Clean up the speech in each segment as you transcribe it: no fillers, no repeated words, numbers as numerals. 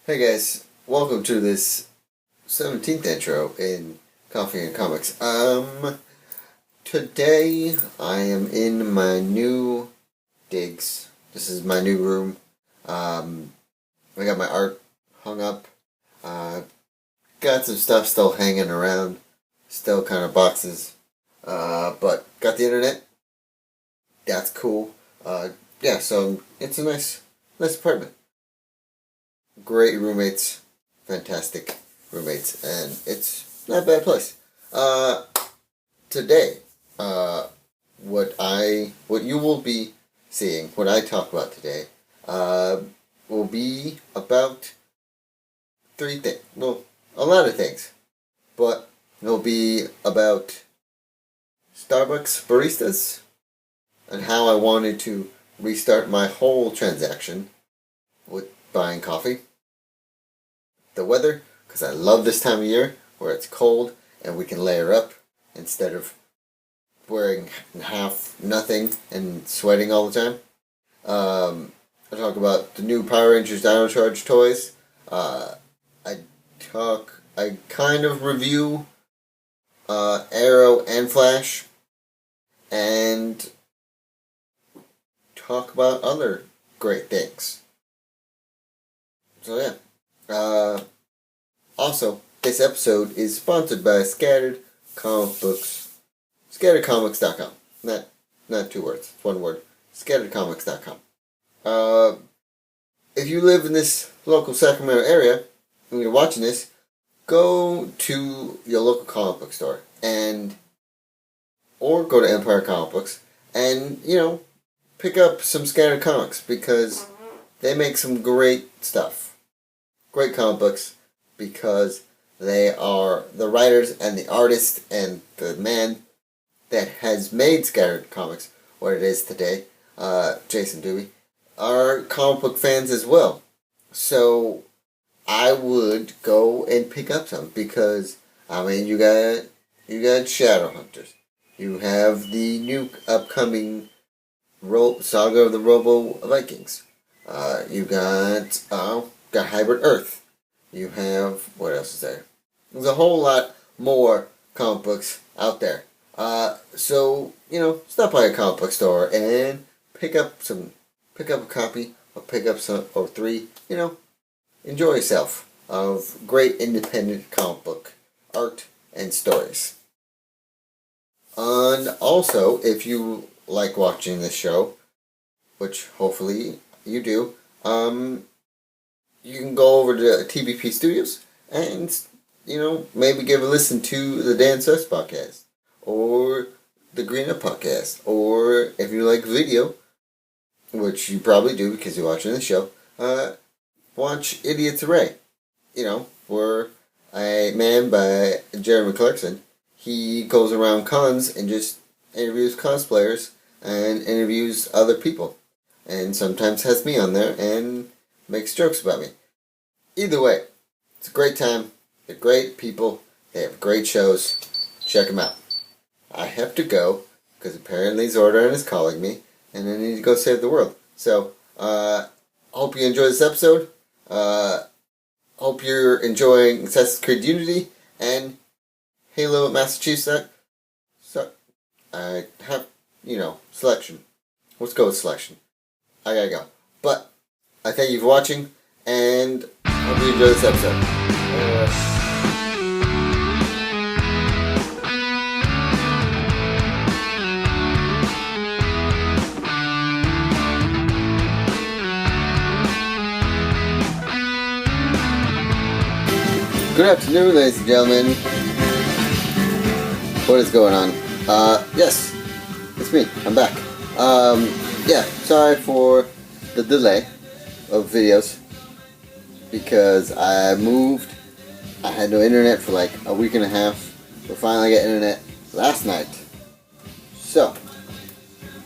Hey guys, welcome to this 17th intro in Coffee and Comics. Today I am in my new digs. This is my new room. I got my art hung up. Got some stuff still hanging around. Still kind of boxes. But got the internet. That's cool. Yeah, so it's a nice apartment. Great roommates, fantastic roommates, and it's not a bad place. Today, what you will be seeing, what I talk about today, will be about three things. Well, a lot of things, but it'll be about Starbucks baristas and how I wanted to restart my whole transaction with buying coffee. The weather, because I love this time of year where it's cold and we can layer up instead of wearing half nothing and sweating all the time. I talk about the new Power Dino Charge toys. I kind of review Arrow and Flash, and talk about other great things. So yeah. Also, this episode is sponsored by Scattered Comic Books. ScatteredComics.com. Not two words. It's one word. ScatteredComics.com. If you live in this local Sacramento area and you're watching this, go to your local comic book store or go to Empire Comic Books and, pick up some Scattered Comics because they make some great stuff. Great comic books because they are the writers and the artist and the man that has made Scattered Comics what it is today, Jason Dewey, are comic book fans as well. So I would go and pick up some because you got Shadowhunters. You have the new upcoming Saga of the Robo Vikings. You got Hybrid Earth. You have, what else is there? There's a whole lot more comic books out there. So, stop by a comic book store and pick up a copy, or pick up some, or three, enjoy yourself of great independent comic book art and stories. And also, if you like watching this show, which hopefully you do, you can go over to TBP Studios and, maybe give a listen to the Dan Sus podcast, or the Green Up podcast, or if you like video, which you probably do because you're watching the show, watch Idiot's Array, where a man by Jeremy Clarkson, he goes around cons and just interviews cosplayers and interviews other people, and sometimes has me on there and makes jokes about me. Either way, it's a great time. They're great people. They have great shows. Check them out. I have to go because apparently Zordon is calling me and I need to go save the world. So, hope you enjoy this episode. Hope you're enjoying Assassin's Creed Unity and Halo at Massachusetts. So, I have, selection. Let's go with selection. I gotta go. But I thank you for watching, and hope you enjoy this episode. Good afternoon, ladies and gentlemen. What is going on? Yes, it's me. I'm back. Yeah, sorry for the delay of videos because I moved. I had no internet for like a week and a half. We finally got internet last night. So,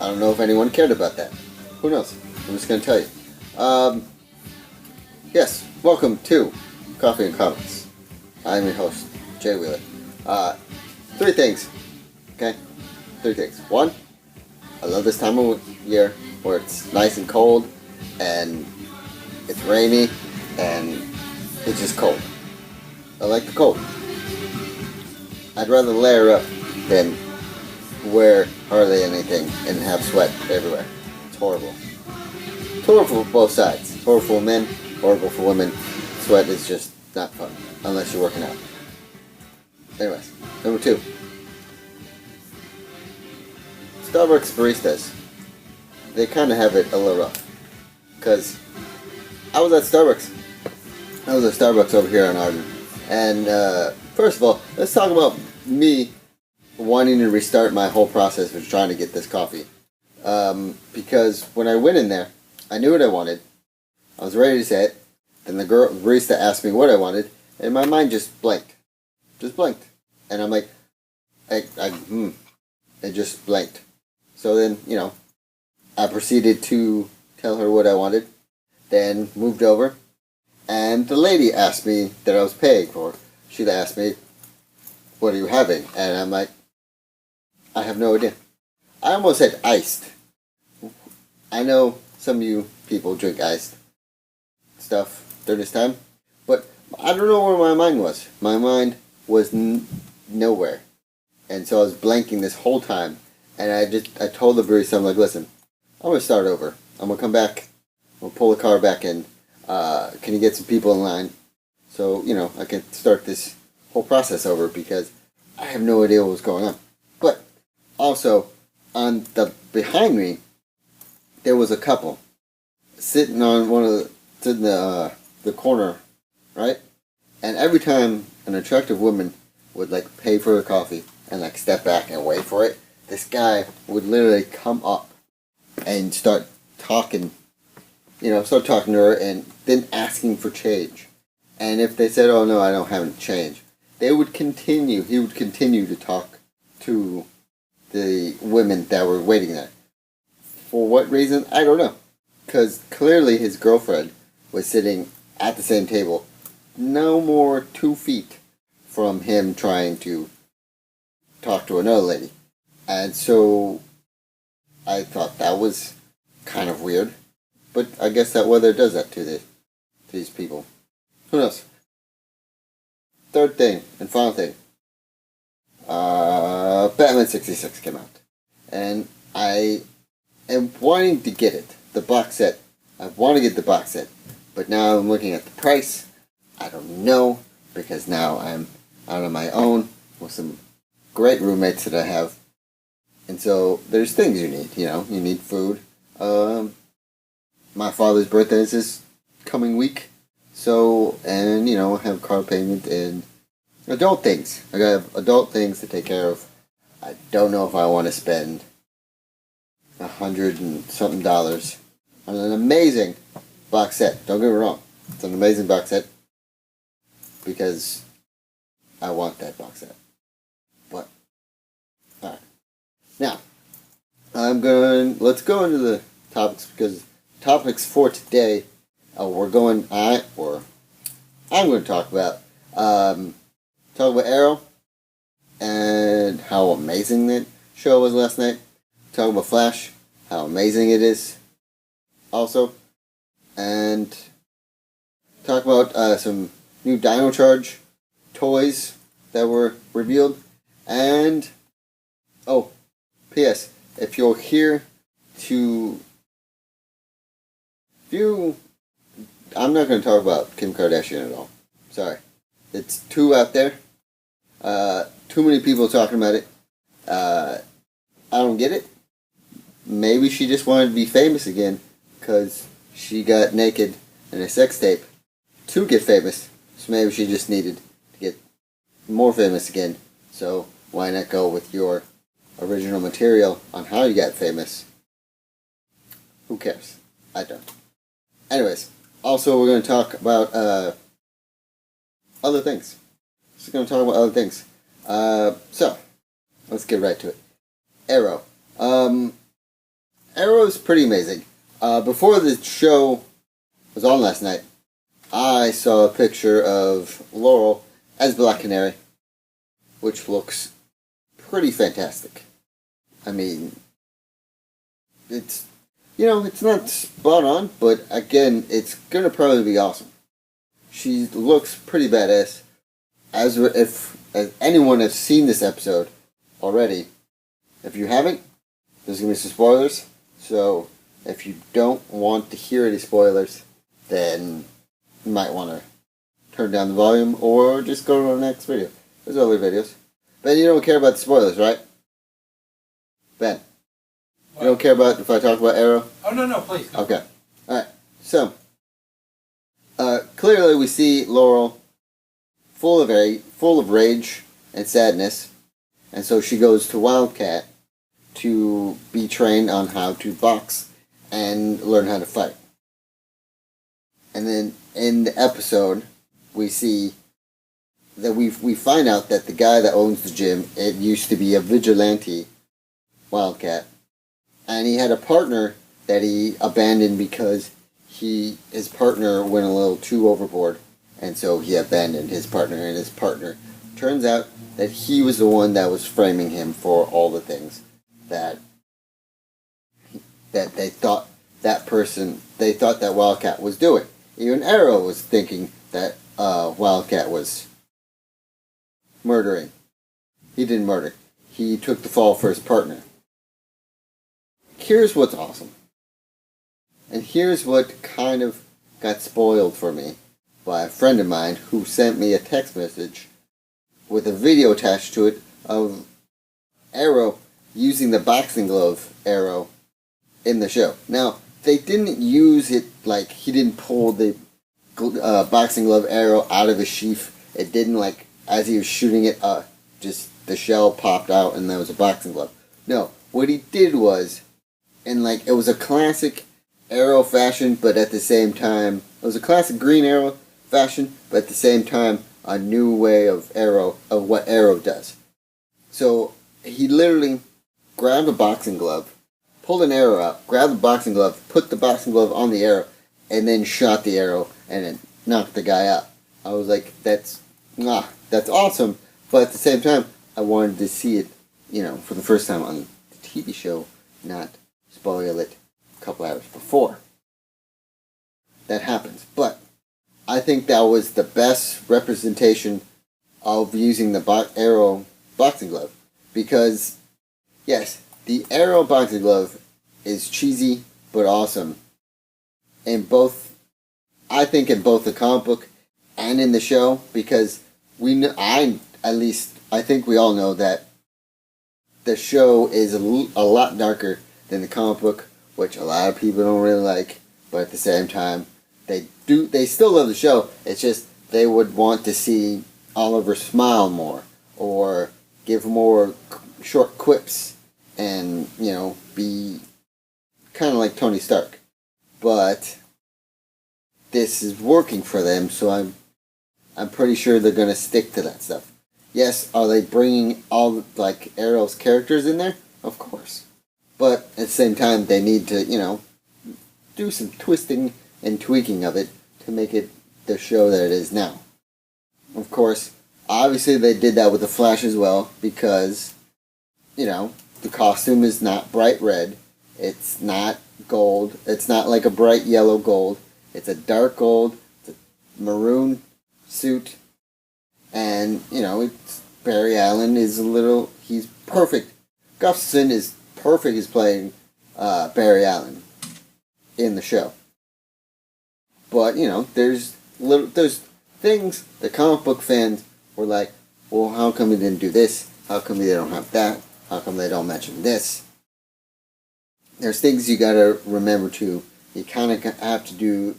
I don't know if anyone cared about that. Who knows? I'm just going to tell you. Yes, welcome to Coffee and Comics. I'm your host, Jay Wheeler. Three things. Okay? Three things. One, I love this time of year where it's nice and cold and it's rainy and it's just cold. I like the cold. I'd rather layer up than wear hardly anything and have sweat everywhere. It's horrible. It's horrible for both sides. It's horrible for men, horrible for women. Sweat is just not fun unless you're working out. Anyways, number 2. Starbucks baristas. They kind of have it a little rough. Because I was at Starbucks over here on Arden. And first of all, let's talk about me wanting to restart my whole process of trying to get this coffee. Because when I went in there, I knew what I wanted. I was ready to say it. Then the barista asked me what I wanted, and my mind just blanked. Just blanked. And I'm like, it just blanked. So then, I proceeded to tell her what I wanted, then moved over, and the lady asked me that I was paying for. She'd asked me, what are you having? And I'm like, I have no idea. I almost said iced. I know some of you people drink iced stuff during this time, but I don't know where my mind was. My mind was nowhere. And so I was blanking this whole time, and I told the barista, I'm like, listen, I'm going to start over. I'm going to come back. I'm going to pull the car back in. Can you get some people in line so, I can start this whole process over, because I have no idea what was going on. But also, on the behind me, there was a couple sitting on the corner, right? And every time an attractive woman would pay for her coffee and step back and wait for it, this guy would literally come up and start talking to her, and then asking for change. And if they said, oh no, I don't have any change, he would continue to talk to the women that were waiting there. For what reason? I don't know. Because clearly his girlfriend was sitting at the same table, no more 2 feet from him trying to talk to another lady. And so I thought that was kind of weird. But I guess that weather does that to these people. Who knows? Third thing and final thing. Batman 66 came out. And I am wanting to get it. The box set. I want to get the box set. But now I'm looking at the price. I don't know. Because now I'm out on my own with some great roommates that I have. And so there's things you need. You need food. My father's birthday is this coming week. So, and, I have car payment and adult things. I got adult things to take care of. I don't know if I want to spend $100 and something on an amazing box set. Don't get me wrong. It's an amazing box set. Because I want that box set. But, alright. Now, let's go into the topics, because topics for today, I'm going to talk about Arrow and how amazing that show was last night. Talk about Flash, how amazing it is also. And talk about some new Dino Charge toys that were revealed. And, P.S. If you're here I'm not going to talk about Kim Kardashian at all. Sorry. It's too out there. Too many people talking about it. I don't get it. Maybe she just wanted to be famous again because she got naked in a sex tape to get famous. So maybe she just needed to get more famous again. So why not go with your original material on how you got famous? Who cares? I don't. Anyways, also we're going to talk about other things. Just going to talk about other things. So, let's get right to it. Arrow. Arrow is pretty amazing. Before the show was on last night, I saw a picture of Laurel as Black Canary, which looks pretty fantastic. I mean, it's not spot on, but again, it's gonna probably be awesome. she looks pretty badass. As anyone has seen this episode already, if you haven't, there's gonna be some spoilers. So if you don't want to hear any spoilers, then you might want to turn down the volume or just go to the next video. There's other videos. Ben, you don't care about the spoilers, right? Ben, what? You don't care about if I talk about Arrow? Oh, no, please. Go. Okay. Alright. So, clearly we see Laurel full of rage and sadness, and so she goes to Wildcat to be trained on how to box and learn how to fight. And then in the episode, we see that we find out that the guy that owns the gym, it used to be a vigilante Wildcat, and he had a partner that he abandoned because his partner went a little too overboard, and so he abandoned his partner. And his partner turns out that he was the one that was framing him for all the things that they thought that Wildcat was doing. Even Arrow was thinking that Wildcat was murdering. He didn't murder. He took the fall for his partner. Here's what's awesome. And here's what kind of got spoiled for me by a friend of mine who sent me a text message with a video attached to it of Arrow using the boxing glove Arrow in the show. Now, they didn't use it like he didn't pull the boxing glove Arrow out of his sheath. It didn't like as he was shooting it, just the shell popped out and there was a boxing glove. No, what he did was, and like it was a classic Arrow fashion, but at the same time, it was a classic Green Arrow fashion, but at the same time, a new way of what Arrow does. So he literally grabbed a boxing glove, pulled an arrow out, grabbed the boxing glove, put the boxing glove on the arrow, and then shot the arrow and then knocked the guy out. I was like, that's awesome, but at the same time, I wanted to see it, for the first time on the TV show, not spoil it a couple hours before. That happens, but I think that was the best representation of using the Arrow boxing glove, because, yes, the Arrow boxing glove is cheesy but awesome. I think in both the comic book and in the show, because I think we all know that the show is a lot darker than the comic book, which a lot of people don't really like, but at the same time, they still love the show. It's just they would want to see Oliver smile more, or give more short quips, and, be kind of like Tony Stark. But this is working for them, so I'm pretty sure they're going to stick to that stuff. Yes, are they bringing all, like, Arrow's characters in there? Of course. But at the same time, they need to, do some twisting and tweaking of it to make it the show that it is now. Of course, obviously they did that with the Flash as well, because, the costume is not bright red. It's not gold. It's not like a bright yellow gold. It's a dark gold. It's a maroon suit. And, Barry Allen is he's perfect. Gustafson is perfect as playing Barry Allen in the show. But, there's things the comic book fans were like, well, how come they didn't do this? How come they don't have that? How come they don't mention this? There's things you gotta remember too. You kind of have to do.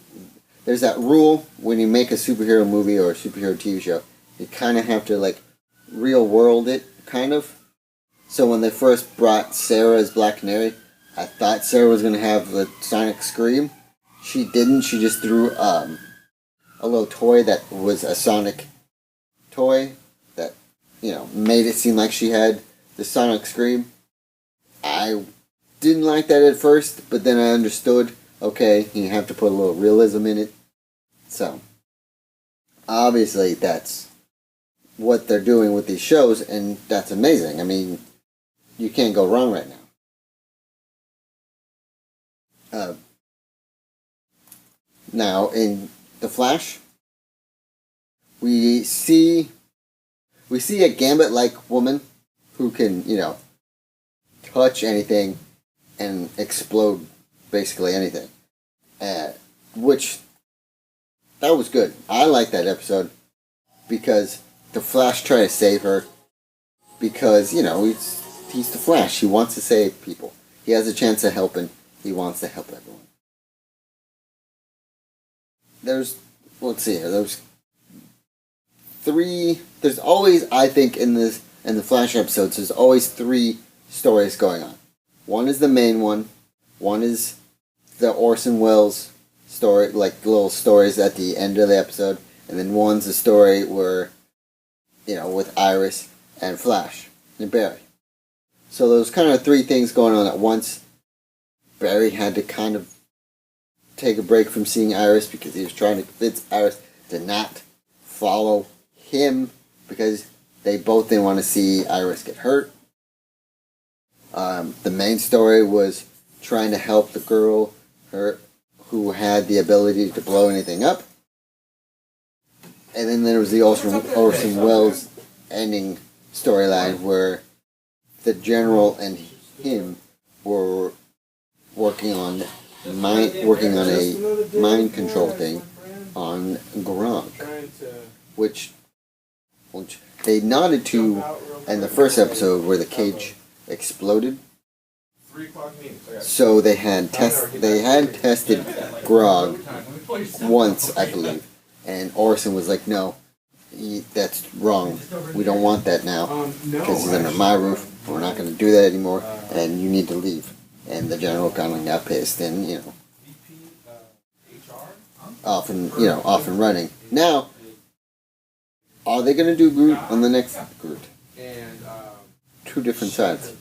There's that rule when you make a superhero movie or a superhero TV show. You kind of have to real world it, kind of. So when they first brought Sarah as Black Canary, I thought Sarah was gonna have the Sonic Scream. She didn't. She just threw a little toy that was a Sonic toy that made it seem like she had the Sonic Scream. I didn't like that at first, but then I understood, okay, you have to put a little realism in it. So, obviously that's what they're doing with these shows, and that's amazing. I mean, you can't go wrong right now. Now, in The Flash, we see a Gambit-like woman who can, touch anything and explode basically anything. Which, that was good. I like that episode because the Flash tried to save her because, he's the Flash. He wants to save people. He has a chance of helping. He wants to help everyone. There's always, I think, in the Flash episodes, there's always 3 stories going on. One is the main one. One is the Orson Welles story, like little stories at the end of the episode. And then one's a story where, with Iris and Flash and Barry. So there's kind of 3 things going on at once. Barry had to kind of take a break from seeing Iris because he was trying to convince Iris to not follow him because they both didn't want to see Iris get hurt. The main story was trying to help the girl who had the ability to blow anything up. And then there was the Orson Welles ending storyline where the General and him were working on a mind control thing on Gronk, which they nodded to in the first episode where the cage exploded. So they had tested Grog once, I believe, and Orson was like, "No, that's wrong. We don't want that now because he's under my roof. We're not going to do that anymore, and you need to leave." And the General kind of got pissed, and off and running. Now, are they going to do Groot on the next Groot? 2 different sides.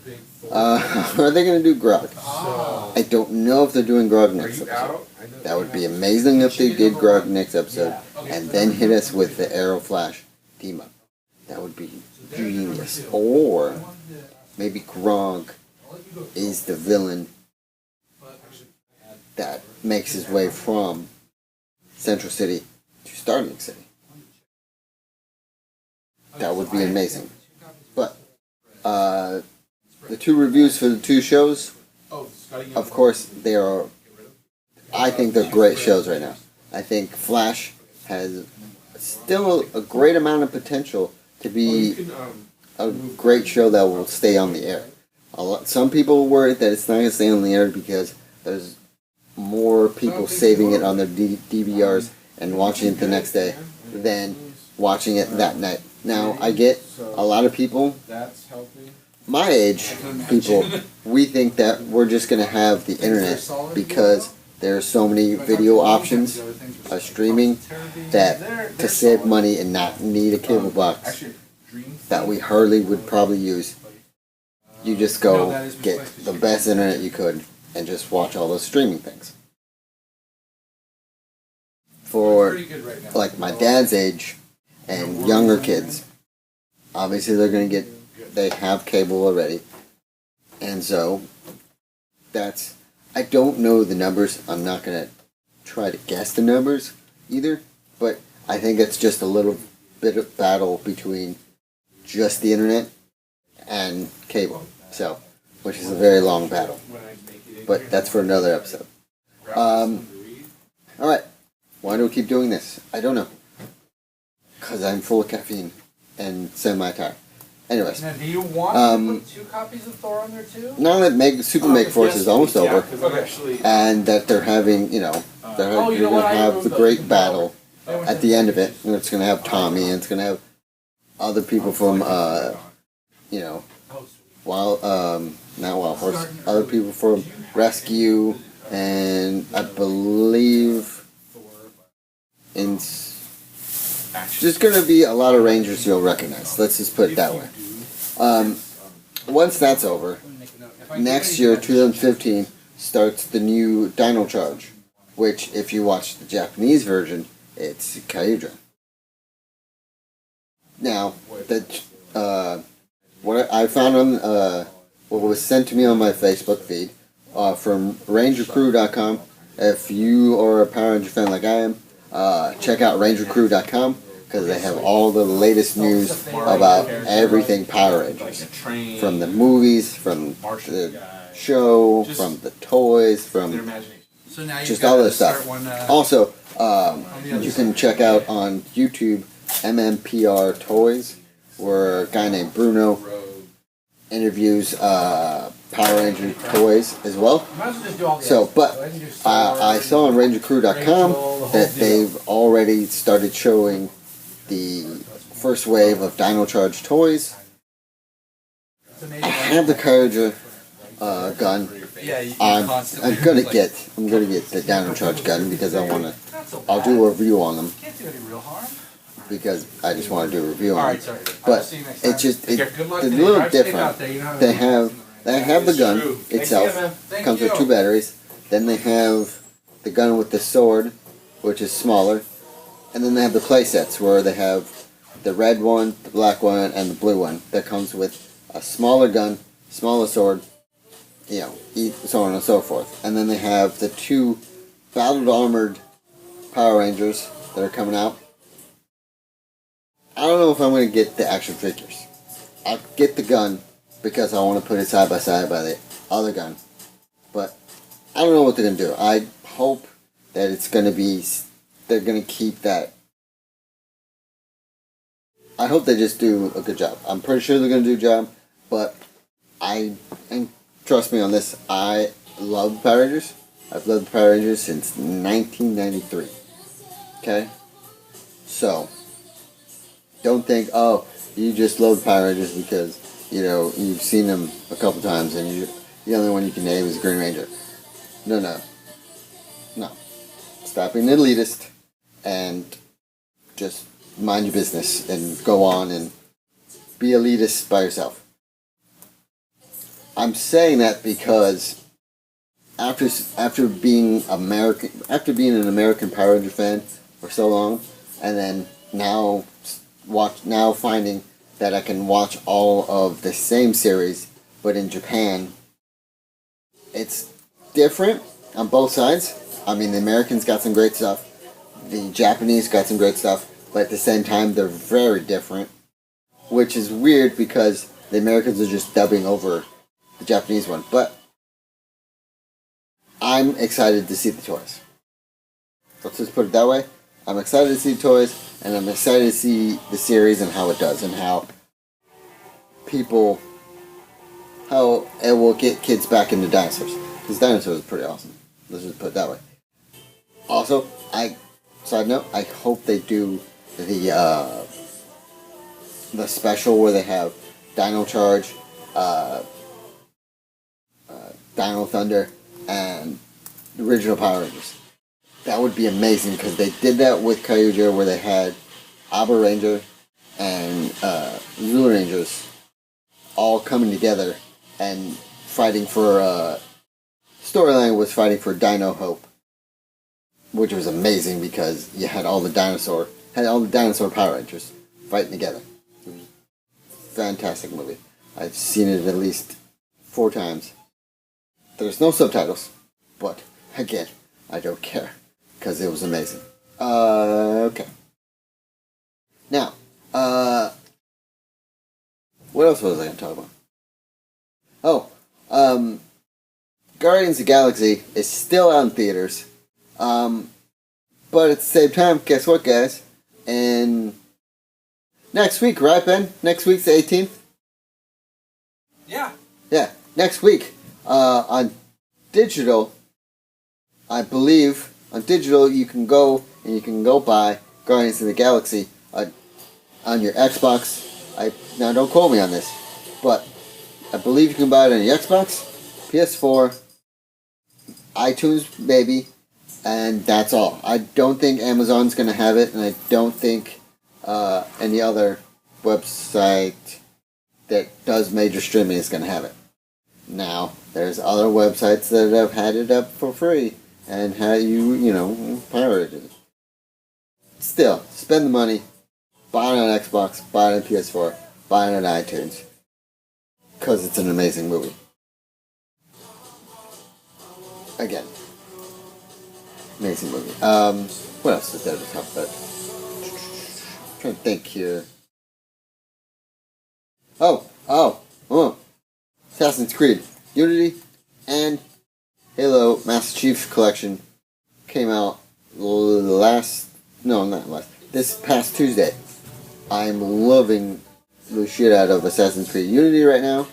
Are they going to do Grog? I don't know if they're doing Grog next episode. That would be amazing if they did Grog next episode, and then hit us with the Arrow Flash team up. That would be genius. Or maybe Grog is the villain that makes his way from Central City to Starling City. That would be amazing. But the 2 reviews for the 2 shows, of course, I think they're great shows right now. I think Flash has still a great amount of potential to be a great show that will stay on the air. Some people are worried that it's not going to stay on the air because there's more people saving it on their DVRs and watching it the next day than watching it that night. Now, I get a lot of people, my age people, we think that we're just going to have the internet because there are so many video options streaming that to save money and not need a cable box that we hardly would probably use. You just go get the best internet you could and just watch all those streaming things. For like my dad's age and younger kids, obviously they have cable already. And so I don't know the numbers. I'm not going to try to guess the numbers either, but I think it's just a little bit of battle between just the internet and cable. So, which is a very long battle. But that's for another episode. Alright. Why do we keep doing this? I don't know. Because I'm full of caffeine and semi-tired. Anyways. Now, do you want to put 2 copies of Thor on there too? Now that Super Make Force is almost over, and that they're having, they're going to have the great battle at the end of it, and it's going to have Tommy, and it's going to have other people from, not Wild Horse, other people from Rescue, and I believe there's going to be a lot of Rangers you'll recognize. Let's just put it that way. Once that's over, next year, 2015, starts the new Dino Charge, which, if you watch the Japanese version, it's Kyudra. Now, what I found on what was sent to me on my Facebook feed from RangerCrew.com. If you are a Power Ranger fan like I am, check out RangerCrew.com, because they have all the latest news about everything Power Rangers. From the movies, from the show, from the toys, from just all this stuff. Also, you can check out on YouTube MMPR Toys, where a guy named Bruno interviews Power Ranger toys as well. So, but I saw on RangerCrew.com that they've already started showing the first wave of Dino Charge toys. I have the Courageous gun. I'm gonna get the Dino Charge gun because I'll do a review on them. Because I just want to do a review on it. But it's a little different. They have the gun itself, comes with 2 batteries. Then they have the gun with the sword, which is smaller. And then they have the play sets where they have the red one, the black one, and the blue one that comes with a smaller gun, smaller sword, so on and so forth. And then they have the 2 battle armored Power Rangers that are coming out. I don't know if I'm going to get the action figures. I'll get the gun because I want to put it side by side by the other gun. But I don't know what they're going to do. I hope that it's going to be, they're going to keep that. I hope they just do a good job. I'm pretty sure they're going to do a job, but and trust me on this, I love Power Rangers. I've loved Power Rangers since 1993. Okay? So, don't think, oh, you just love Power Rangers because, you've seen them a couple times and the only one you can name is Green Ranger. No. Stop being an elitist and just mind your business and go on and be elitist by yourself. I'm saying that because after being an American Power Ranger fan for so long, and then now finding that I can watch all of the same series, but in Japan, it's different on both sides. I mean, the Americans got some great stuff, the Japanese got some great stuff, but at the same time, they're very different, which is weird because the Americans are just dubbing over the Japanese one. But I'm excited to see the toys. Let's just put it that way. I'm excited to see the toys, and I'm excited to see the series and how it does, and how it will get kids back into dinosaurs. Because dinosaurs are pretty awesome. Let's just put it that way. Also, side note, I hope they do the special where they have Dino Charge, Dino Thunder, and the original Power Rangers. That would be amazing because they did that with Kyuja where they had Abba Ranger and Zulu Rangers all coming together and fighting for storyline was fighting for Dino Hope, which was amazing because you had all the dinosaur Power Rangers fighting together. It was a fantastic movie. I've seen it at least 4 times. There's no subtitles, but again, I don't care because it was amazing. Okay. Now, what else was I going to talk about? Oh, Guardians of the Galaxy is still out in theaters. But at the same time, guess what, guys? And next week, right, Ben? Next week's the 18th? Yeah. Yeah, next week. On digital, I believe, on digital you can go buy Guardians of the Galaxy on your Xbox. Now don't quote me on this, but I believe you can buy it on your Xbox, PS4, iTunes maybe, and that's all. I don't think Amazon's going to have it, and I don't think any other website that does major streaming is going to have it. Now, there's other websites that have had it up for free and had pirated it. Still, spend the money, buy it on Xbox, buy it on PS4, buy it on iTunes, because it's an amazing movie. Again, amazing movie. What else is there to talk about? trying to think here. Oh. Assassin's Creed Unity and Halo Master Chief Collection came out this past Tuesday. I'm loving the shit out of Assassin's Creed Unity right now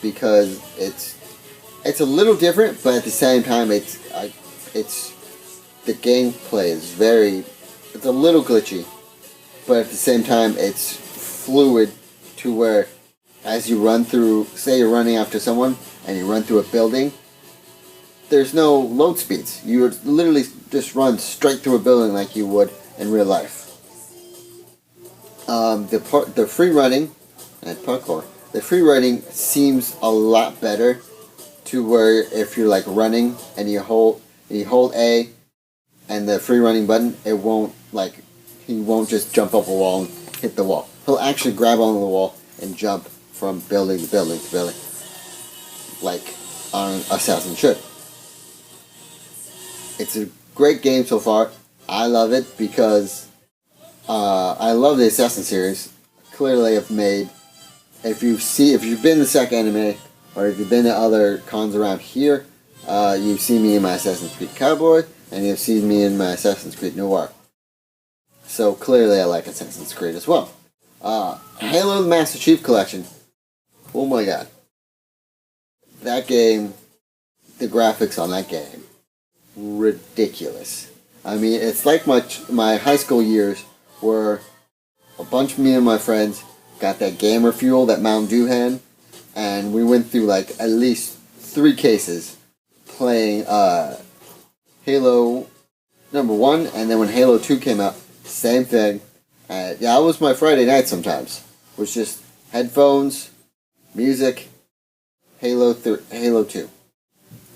because it's a little different, but at the same time it's the gameplay is it's a little glitchy, but at the same time it's fluid to where as you run through, say you're running after someone and you run through a building, there's no load speeds. You literally just run straight through a building like you would in real life. The free running and parkour. The free running seems a lot better to where if you're like running and you hold A and the free running button, he won't just jump up a wall and hit the wall. He'll actually grab onto the wall and jump from building to building to building, like an assassin should. It's a great game so far. I love it because I love the Assassin series. Clearly, I've made. If you've been to SEC Anime or if you've been to other cons around here, you've seen me in my Assassin's Creed Cowboy and you've seen me in my Assassin's Creed Noir. So clearly, I like Assassin's Creed as well. Halo the Master Chief Collection. Oh my god. That game, the graphics on that game, ridiculous. I mean, it's like my high school years where a bunch of me and my friends got that gamer fuel that Mountain Dew had, and we went through like at least 3 cases playing Halo number 1, and then when Halo 2 came out, same thing. That was my Friday night sometimes. It was just headphones, music, Halo 2.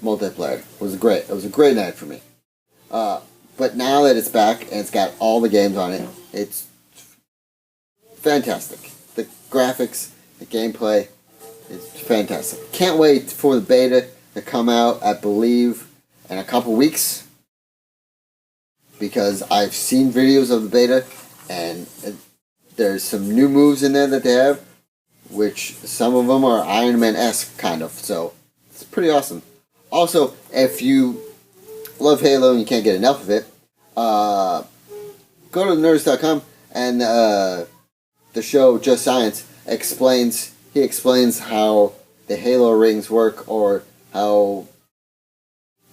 Multiplayer. It was a great night for me. But now that it's back and it's got all the games on it, it's fantastic. The graphics, the gameplay, it's fantastic. Can't wait for the beta to come out, I believe, in a couple weeks. Because I've seen videos of the beta, and there's some new moves in there that they have, which some of them are Iron Man-esque, kind of. So, it's pretty awesome. Also, if you love Halo and you can't get enough of it, go to nerds.com and the show Just Science explains how the Halo rings work, or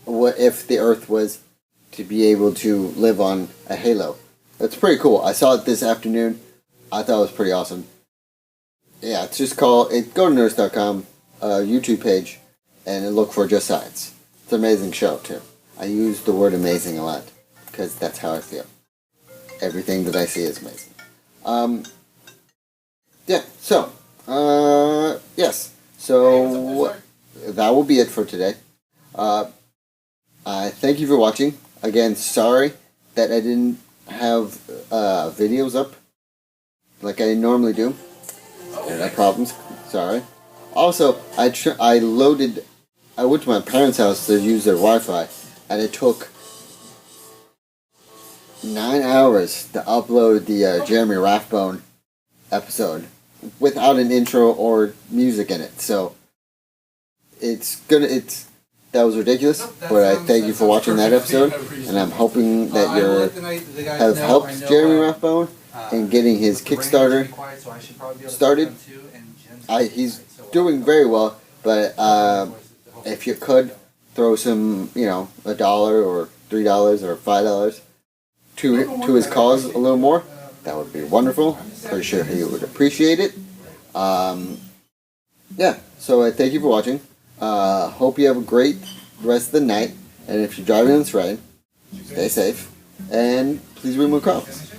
what if the Earth was to be able to live on a Halo. It's pretty cool. I saw it this afternoon. I thought it was pretty awesome. Yeah, it's just go to nerds.com YouTube page and look for Just Science. It's an amazing show too. I use the word amazing a lot because that's how I feel. Everything that I see is amazing. Yes. So that will be it for today. I thank you for watching. Again, sorry that I didn't have videos up like I normally do. Internet problems. Sorry. Also, I went to my parents' house to use their Wi-Fi, and it took 9 hours to upload the Jeremy Rathbone episode without an intro or music in it. So that was ridiculous, but I thank you for watching that episode, and I'm hoping that you have helped Jeremy Rathbone in getting his Kickstarter started. He's doing very well, but if you could throw some, $1 or $3 or $5 to his cause a little more, that would be wonderful. Pretty sure he would appreciate it. So I thank you for watching. Hope you have a great rest of the night, and if you're driving on this ride, stay safe, and please remove cops.